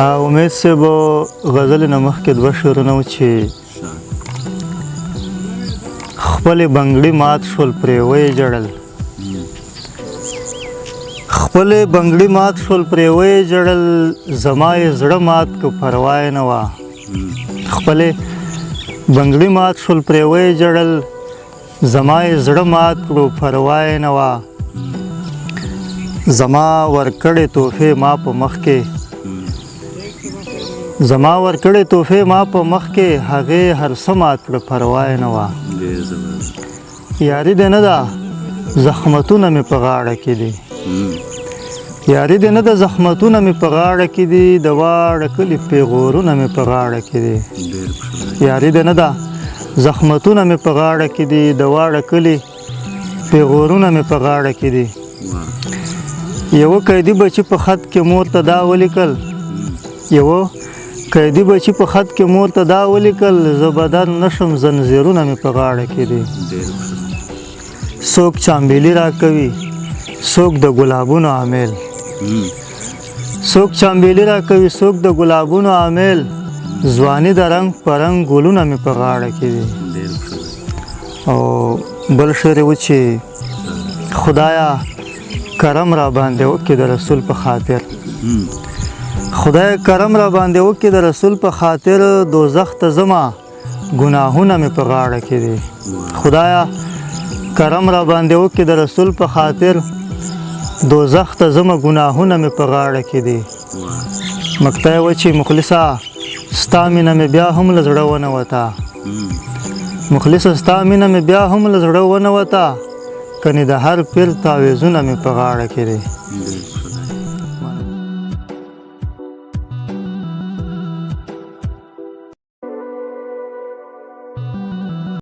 امید صاحب غزل نه مخکې دوه شعرونه و چې خپلې بنګړي مات شول پرې ویې ژړل خپلې بنګړي مات شول پرې ویې ژړل زما یې زړه مات که پروا یې نه وه خپلې بنګړي مات شول پرې ویې ژړل زما یې زړه مات کړو پروا یې نه وه زما ورکړې تحفې ما په مخ کې زما ورکړې تحفې ما په مخ کې هغې هر څه مات کړه پروا یې نه وه یاري دې نه ده زخمتونه مې په غاړه کې دي یاري دې نه ده زخمتونه مې په غاړه کې دي د واړه کلي پیغورونه مې په غاړه کې دي یاري دې نه ده زخمتونه مې په غاړه کې دي د واړه کلي پیغورونه مې په غاړه کې دي یوه قیدي بچي په خط کې مور ته دا ولیکل یوه قیدي بچي په خط کې مور ته دا ولیکل زه بدن نشم زنځیرونه مې په غاړه کې دي څوک چامبیلي راکوي څوک د ګلابونو عامل څوک چامبیلي راکوي څوک د ګلابونو عامل ځواني د رنګ په رنګ ګلونه مې په غاړه کې دي او بل شعر و چې خدایا کرم را باندې وکړي د رسول په خاطر خدای کرم را باندې وکړي د رسول په خاطر دوزخ ته ځمه ګناهونه مې په غاړه کې دي خدایا کرم را باندې وکړي د رسول په خاطر دوزخ ته ځمه ګناهونه مې په غاړه کې دي مقطع و چې مخلصه ستا مینه مې بیا هم له زړه ونوته مخلصه ستا مینه مې بیا هم له زړه ونوته کنې د هر پیر تاویزونه مې په غاړه کې دي